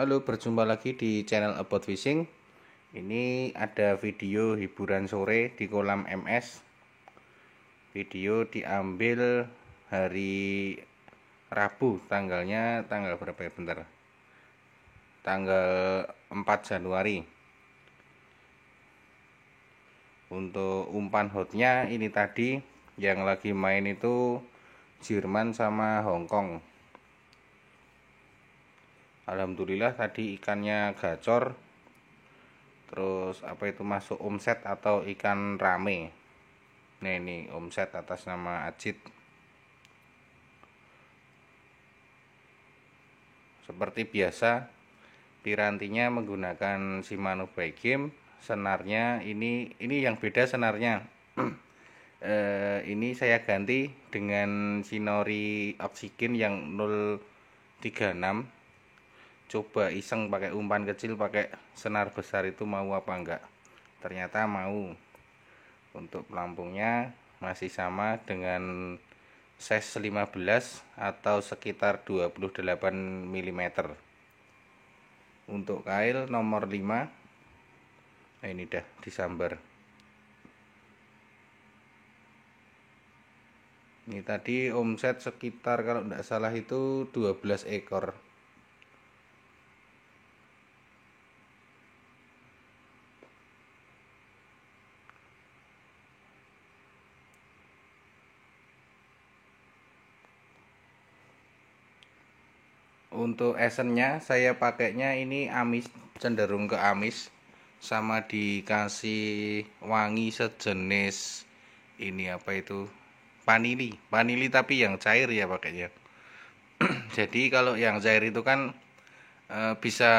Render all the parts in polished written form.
Halo, berjumpa lagi di channel About Fishing. Ini ada video hiburan sore di kolam MS. Video diambil hari Rabu, tanggal berapa ya, bentar. Tanggal 4 Januari. Untuk umpan hotnya ini tadi yang lagi main itu Jerman sama Hong Kong. Alhamdulillah tadi ikannya gacor. Terus apa itu masuk omset atau ikan rame. Nah, ini omset atas nama Ajit. Seperti biasa, pirantinya menggunakan Shimano by Game. Senarnya ini yang beda senarnya. Ini saya ganti dengan Shinori Oxygen yang 036. Coba iseng pakai umpan kecil, pakai senar besar, itu mau apa enggak? Ternyata mau. Untuk pelampungnya masih sama dengan size 15 atau sekitar 28 mm. Untuk kail nomor 5. Nah, ini dah disambar. Ini tadi omset sekitar kalau tidak salah itu 12 ekor. Untuk esennya saya pakainya ini amis, cenderung ke amis, sama dikasih wangi sejenis ini apa itu, vanili tapi yang cair ya pakainya. Jadi kalau yang cair itu kan bisa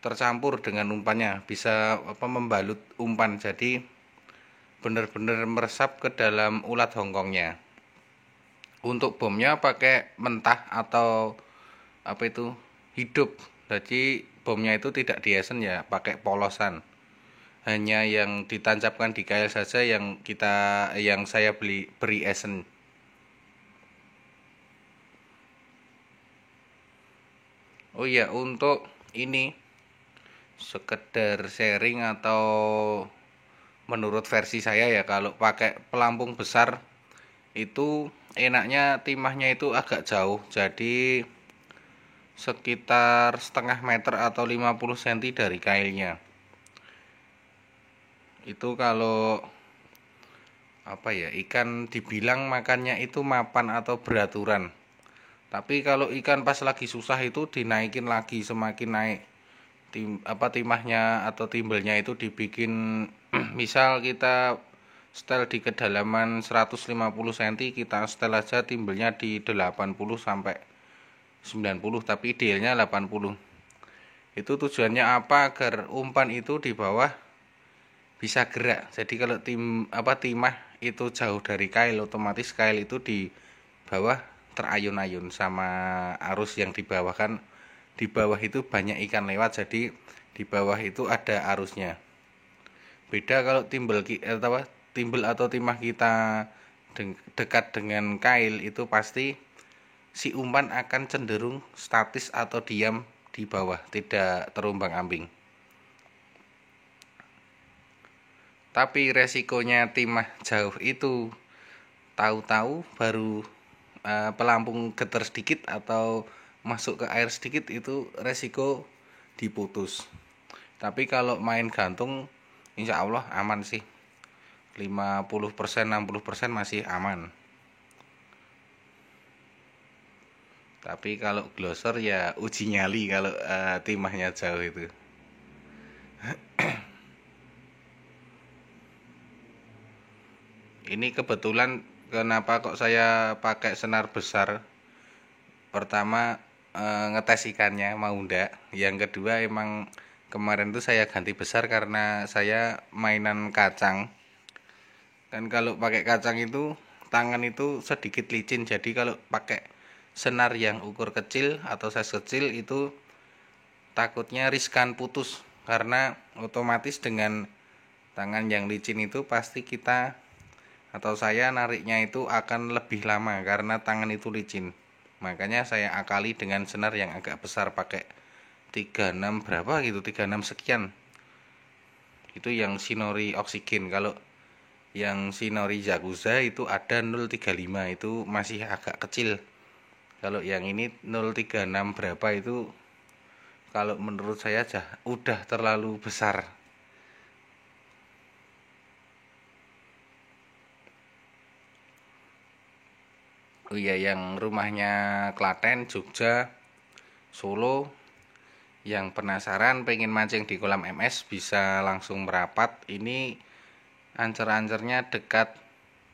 tercampur dengan umpannya, bisa membalut umpan, jadi benar-benar meresap ke dalam ulat hongkongnya. Untuk bomnya pakai mentah atau apa itu hidup, jadi bomnya itu tidak diesen ya, pakai polosan. Hanya yang ditancapkan di kail saja yang saya beri esen. Oh iya, untuk ini sekedar sharing atau menurut versi saya ya, kalau pakai pelampung besar itu enaknya timahnya itu agak jauh, jadi sekitar setengah meter atau 50 cm dari kailnya. Itu kalau apa ya, ikan dibilang makannya itu mapan atau beraturan. Tapi kalau ikan pas lagi susah itu dinaikin lagi, semakin naik timahnya atau timbelnya itu dibikin misal kita setel di kedalaman 150 cm, kita setel aja timbelnya di 80 sampai 90, tapi idealnya 80. Itu tujuannya apa? Agar umpan itu di bawah bisa gerak. Jadi kalau timah itu jauh dari kail, otomatis kail itu di bawah terayun-ayun sama arus yang di bawah. Kan di bawah itu banyak ikan lewat, jadi di bawah itu ada arusnya. Beda kalau timbel atau timah kita dekat dengan kail, itu pasti si umpan akan cenderung statis atau diam di bawah, tidak terombang-ambing. Tapi resikonya timah jauh itu, tahu-tahu baru pelampung getar sedikit atau masuk ke air sedikit, itu resiko diputus. Tapi kalau main gantung insya Allah aman sih, 50% 60% masih aman. Tapi kalau glosor ya uji nyali kalau timahnya jauh itu. Ini kebetulan kenapa kok saya pakai senar besar. Pertama, ngetes ikannya mau ndak. Yang kedua, emang kemarin tuh saya ganti besar karena saya mainan kacang. Dan kalau pakai kacang itu tangan itu sedikit licin, jadi kalau pakai senar yang ukur kecil atau size kecil itu takutnya riskan putus, karena otomatis dengan tangan yang licin itu pasti kita atau saya nariknya itu akan lebih lama karena tangan itu licin. Makanya saya akali dengan senar yang agak besar, pakai 36 berapa gitu, 36 sekian. Itu yang Shinori oksigen. Kalau yang Shinori Yakuza itu ada 035, itu masih agak kecil. Kalau yang ini 036 berapa itu, kalau menurut saya udah terlalu besar. Oh iya, yang rumahnya Klaten, Jogja, Solo, yang penasaran pengen mancing di kolam MS bisa langsung merapat. Ini ancer-ancernya dekat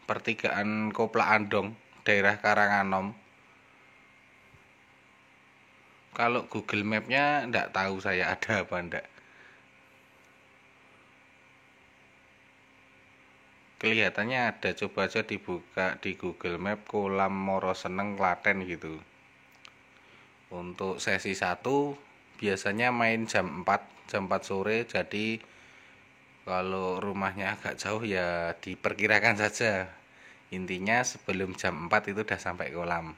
pertigaan Kopla Andong, daerah Karanganom. Kalau Google Map-nya enggak tahu saya ada apa enggak. Kelihatannya ada, coba aja dibuka di Google Map, kolam Moro Seneng Klaten gitu. Untuk sesi 1 biasanya main jam 4, jam 4 sore. Jadi kalau rumahnya agak jauh ya diperkirakan saja. Intinya sebelum jam 4 itu udah sampai kolam.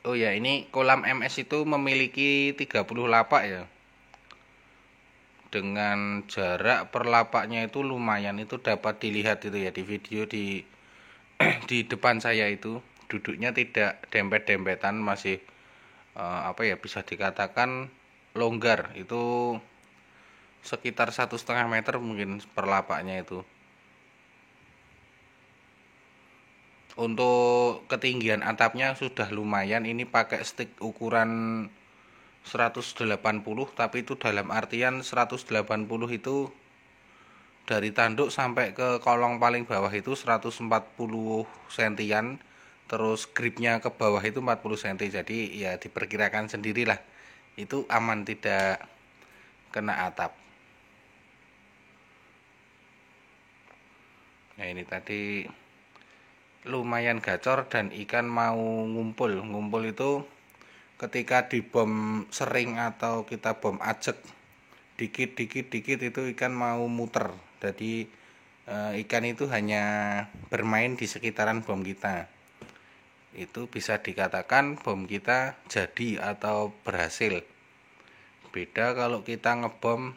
Oh ya, ini kolam MS itu memiliki 30 lapak ya. Dengan jarak per lapaknya itu lumayan, itu dapat dilihat itu ya di video di di depan saya itu. Duduknya tidak dempet-dempetan, masih apa ya, bisa dikatakan longgar. Itu sekitar 1,5 meter mungkin per lapaknya itu. Untuk ketinggian atapnya sudah lumayan. Ini pakai stick ukuran 180, tapi itu dalam artian 180 itu dari tanduk sampai ke kolong paling bawah itu 140 sentian. Terus gripnya ke bawah itu 40 cm. Jadi ya diperkirakan sendirilah, itu aman, tidak kena atap. Nah ini tadi lumayan gacor dan ikan mau ngumpul. Ngumpul itu ketika dibom sering atau kita bom ajek dikit itu ikan mau muter. Jadi ikan itu hanya bermain di sekitaran bom kita. Itu bisa dikatakan bom kita jadi atau berhasil. Beda kalau kita ngebom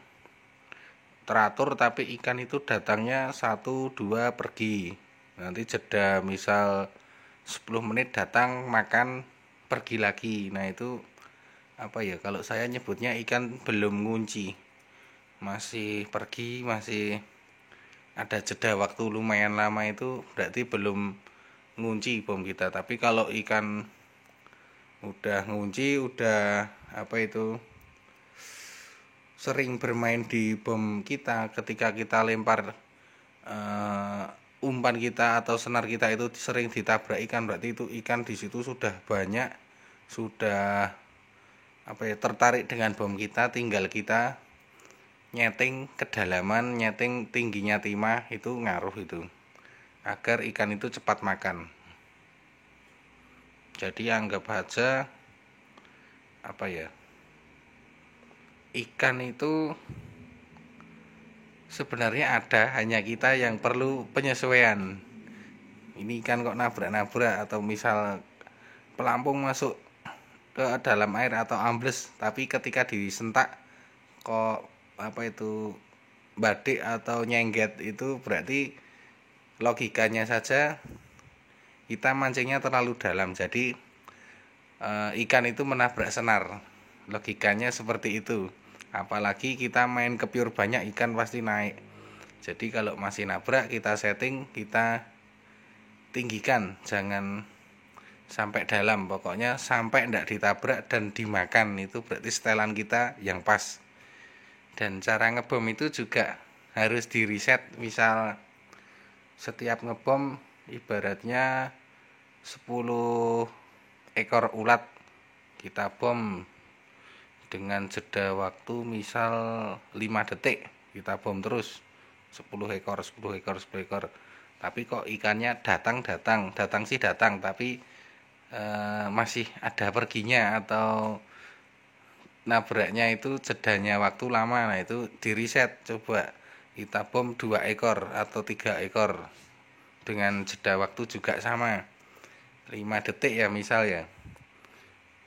teratur tapi ikan itu datangnya 1-2 pergi. Nanti jeda misal 10 menit datang, makan, pergi lagi. Nah itu apa ya, kalau saya nyebutnya ikan belum ngunci, masih pergi, masih ada jeda waktu lumayan lama, itu berarti belum ngunci bom kita. Tapi kalau ikan udah ngunci, udah apa itu, sering bermain di bom kita, ketika kita lempar umpan kita atau senar kita itu sering ditabrak ikan, berarti itu ikan di situ sudah banyak, sudah apa ya, tertarik dengan bom kita. Tinggal kita nyeting kedalaman, nyeting tingginya timah, itu ngaruh itu agar ikan itu cepat makan. Jadi anggap aja apa ya, ikan itu sebenarnya ada, hanya kita yang perlu penyesuaian. Ini ikan kok nabrak-nabrak, atau misal pelampung masuk ke dalam air atau ambles, tapi ketika disentak kok apa itu, badik atau nyengget, itu berarti logikanya saja kita mancingnya terlalu dalam. Jadi ikan itu menabrak senar, logikanya seperti itu. Apalagi kita main kepiur banyak, ikan pasti naik. Jadi kalau masih nabrak, kita setting, kita tinggikan, jangan sampai dalam. Pokoknya sampai tidak ditabrak dan dimakan, itu berarti setelan kita yang pas. Dan cara ngebom itu juga harus di reset. Misal setiap ngebom ibaratnya 10 ekor ulat kita bom dengan jeda waktu misal 5 detik, kita bom terus 10 ekor, 10 ekor, 10 ekor. Tapi kok ikannya datang sih datang, tapi masih ada perginya, atau nabraknya itu jedanya waktu lama. Nah itu di reset, coba kita bom 2 ekor atau 3 ekor dengan jeda waktu juga sama 5 detik ya misal ya.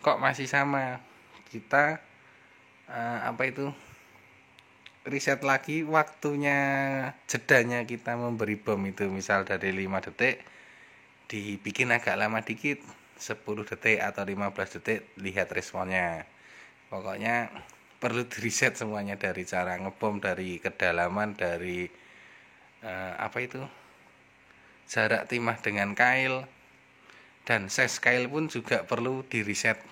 Kok masih sama, kita reset lagi waktunya, jedanya kita memberi bom itu misal dari 5 detik dibikin agak lama dikit, 10 detik atau 15 detik, lihat responnya. Pokoknya perlu di reset semuanya, dari cara ngebom, dari kedalaman, dari jarak timah dengan kail, dan size kail pun juga perlu di reset.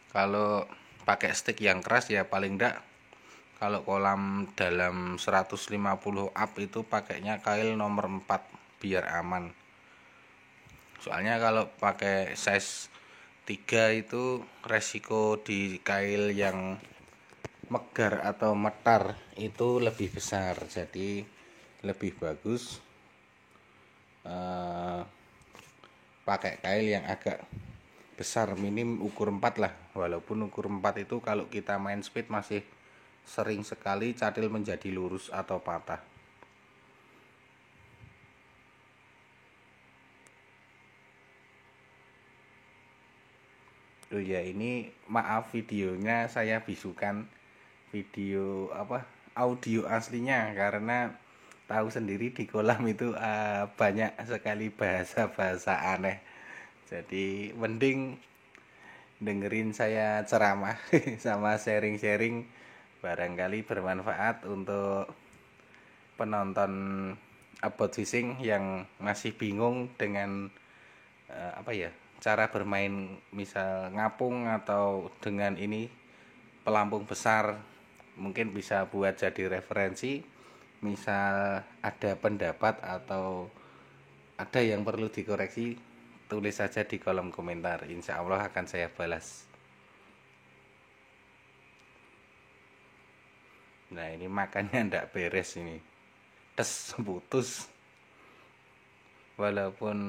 Kalau pakai stick yang keras ya paling enggak, kalau kolam dalam 150 up itu pakainya kail nomor 4 biar aman. Soalnya kalau pakai size 3 itu resiko di kail yang megar atau metar itu lebih besar. Jadi lebih bagus pakai kail yang agak besar, minim ukur 4 lah. Walaupun ukur 4 itu kalau kita main speed masih sering sekali cadil menjadi lurus atau patah. Oh ya, ini maaf videonya saya bisukan video audio aslinya, karena tahu sendiri di kolam itu banyak sekali bahasa-bahasa aneh. Jadi mending dengerin saya ceramah sama sharing-sharing, barangkali bermanfaat untuk penonton about fishing yang masih bingung dengan cara bermain misal ngapung atau dengan ini pelampung besar. Mungkin bisa buat jadi referensi, misal ada pendapat atau ada yang perlu dikoreksi, tulis saja di kolom komentar, insya Allah akan saya balas. Nah ini makannya ndak beres ini, tes putus. Walaupun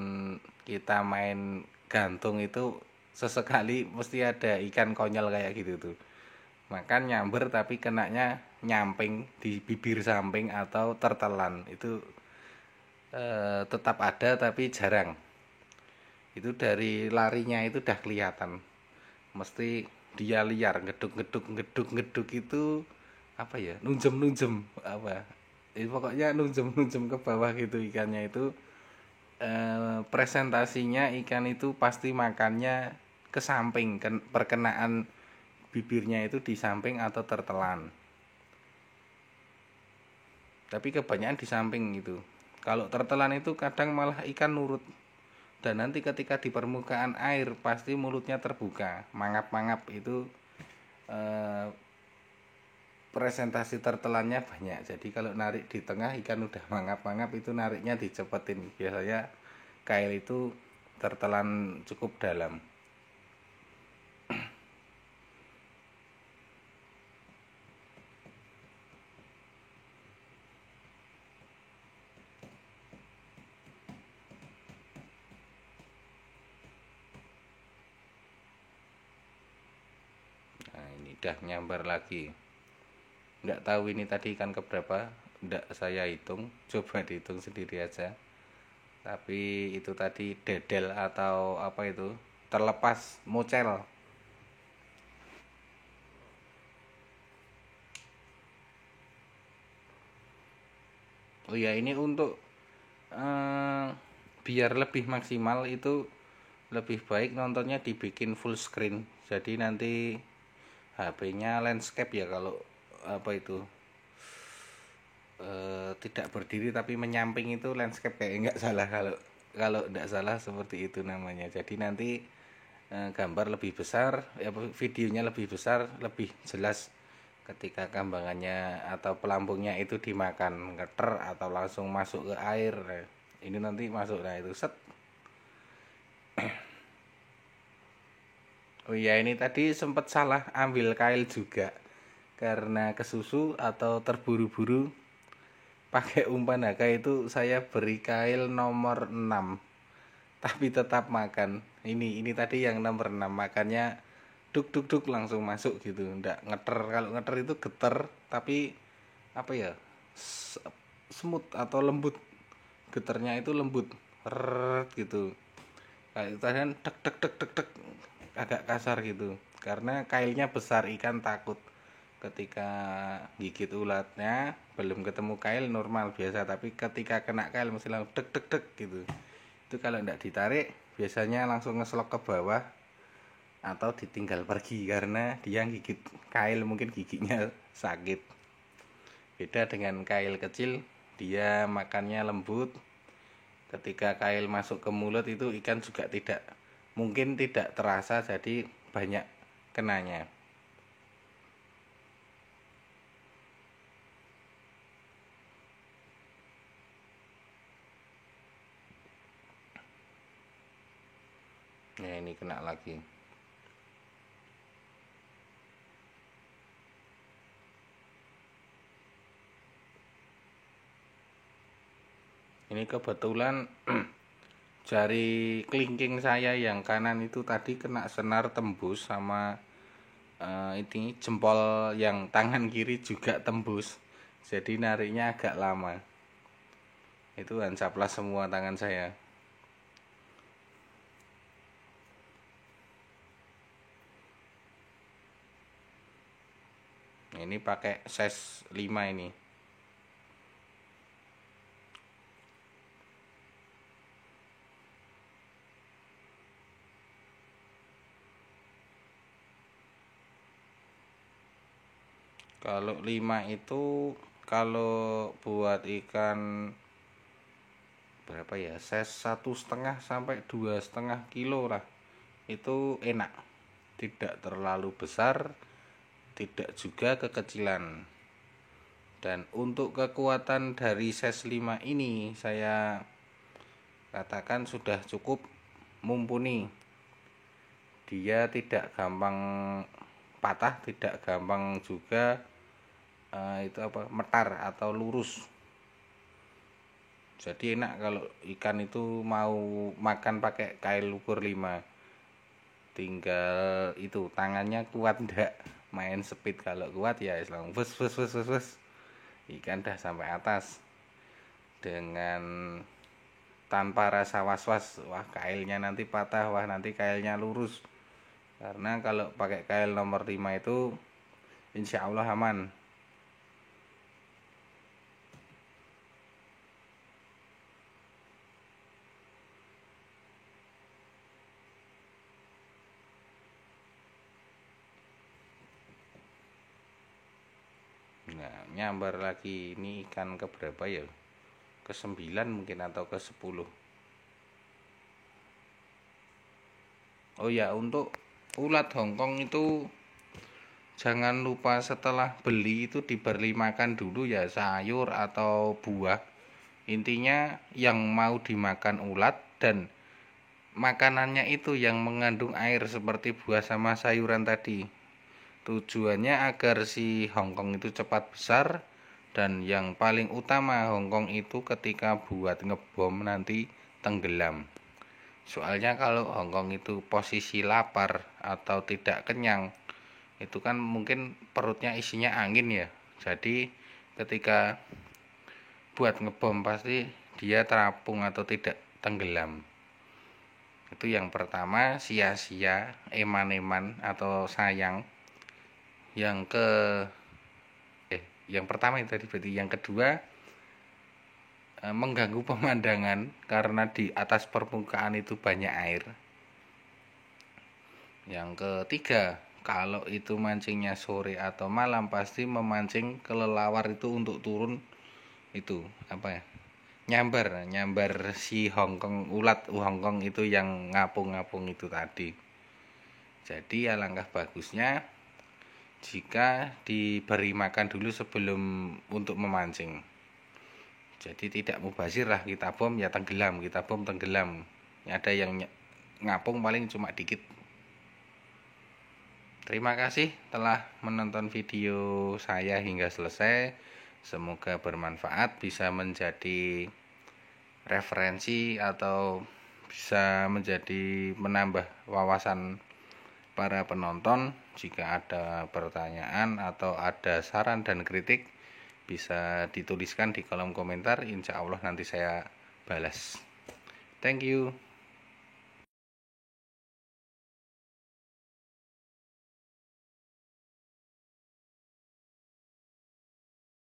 kita main gantung itu sesekali mesti ada ikan konyol kayak gitu tuh, makan nyamber tapi kenanya nyamping di bibir samping atau tertelan. Itu tetap ada tapi jarang. Itu dari larinya itu udah kelihatan, mesti dia liar, ngeduk itu nunjem pokoknya nunjem ke bawah gitu ikannya itu. Presentasinya ikan itu pasti makannya ke samping, perkenaan bibirnya itu di samping atau tertelan, tapi kebanyakan di samping itu. Kalau tertelan itu kadang malah ikan nurut, dan nanti ketika di permukaan air pasti mulutnya terbuka, mangap-mangap itu. Presentasi tertelannya banyak. Jadi kalau narik di tengah ikan udah mangap-mangap, itu nariknya dicepetin. Biasanya kail itu tertelan cukup dalam. Nah ini udah nyambar lagi. Nggak tahu ini tadi ikan keberapa, nggak saya hitung, coba dihitung sendiri aja. Tapi itu tadi dedel atau terlepas, mocel. Oh ya, ini untuk biar lebih maksimal itu lebih baik nontonnya dibikin full screen. Jadi nanti HP-nya landscape ya, kalau tidak berdiri tapi menyamping itu landscape, kayak nggak salah, kalau nggak salah seperti itu namanya. Jadi nanti gambar lebih besar ya, videonya lebih besar, lebih jelas ketika kambangannya atau pelampungnya itu dimakan ngeter atau langsung masuk ke air. Ini nanti masuk, nah itu set. Oh iya, ini tadi sempat salah ambil kail juga karena kesusu atau terburu-buru pakai umpan naga. Itu saya beri kail nomor 6 tapi tetap makan. Ini tadi yang nomor 6 makannya duk duk duk langsung masuk gitu, ndak ngeter. Kalau ngeter itu geter, tapi apa ya, semut atau lembut, geternya itu lembut, gitu. Kayak itu kan tek tek tek tek tek, agak kasar gitu, karena kailnya besar, ikan takut ketika gigit ulatnya. Belum ketemu kail normal biasa, tapi ketika kena kail mesti langsung dek dek dek gitu. Itu kalau ndak ditarik biasanya langsung ngeslok ke bawah atau ditinggal pergi karena dia gigit kail, mungkin giginya sakit. Beda dengan kail kecil, dia makannya lembut. Ketika kail masuk ke mulut itu ikan juga tidak terasa, jadi banyak kenanya. Nah, ini kena lagi. Ini kebetulan jari kelingking saya yang kanan itu tadi kena senar tembus, sama ini jempol yang tangan kiri juga tembus. Jadi nariknya agak lama. Itu hancaplas semua tangan saya. Ini pakai size 5 ini. Kalau 5 itu kalau buat ikan berapa ya, size 1,5 sampai 2,5 kilo lah, itu enak, tidak terlalu besar, tidak juga kekecilan. Dan untuk kekuatan dari size 5 ini saya katakan sudah cukup mumpuni. Dia tidak gampang patah, tidak gampang juga metar atau lurus. Jadi enak kalau ikan itu mau makan pakai kail ukur 5. Tinggal itu tangannya kuat ndak, main speed. Kalau kuat ya langsung bus ikan dah sampai atas dengan tanpa rasa was-was, wah kailnya nanti patah, wah nanti kailnya lurus. Karena kalau pakai kail nomor 5 itu insya Allah aman. Nah, nyambar lagi. Ini ikan keberapa ya? Ke-9 mungkin atau ke-10. Oh ya, untuk ulat Hongkong itu jangan lupa setelah beli itu diberi makan dulu ya, sayur atau buah. Intinya yang mau dimakan ulat dan makanannya itu yang mengandung air seperti buah sama sayuran tadi. Tujuannya agar si Hongkong itu cepat besar, dan yang paling utama Hongkong itu ketika buat ngebom nanti tenggelam. Soalnya kalau Hongkong itu posisi lapar atau tidak kenyang, itu kan mungkin perutnya isinya angin ya. Jadi ketika buat ngebom pasti dia terapung atau tidak tenggelam. Itu yang pertama, sia-sia, eman-eman atau sayang. Yang pertama itu tadi, berarti yang kedua mengganggu pemandangan karena di atas permukaan itu banyak air. Yang ketiga, kalau itu mancingnya sore atau malam pasti memancing kelelawar itu untuk turun itu nyambar si Hongkong, ulat Hongkong itu yang ngapung-ngapung itu tadi. Jadi alangkah bagusnya jika diberi makan dulu sebelum untuk memancing. Jadi tidak mubazir lah, kita bom ya tenggelam, kita bom tenggelam. Ada yang ngapung paling cuma dikit. Terima kasih telah menonton video saya hingga selesai. Semoga bermanfaat, bisa menjadi referensi atau bisa menjadi menambah wawasan para penonton, jika ada pertanyaan atau ada saran dan kritik bisa dituliskan di kolom komentar, insya Allah nanti saya balas. Thank you.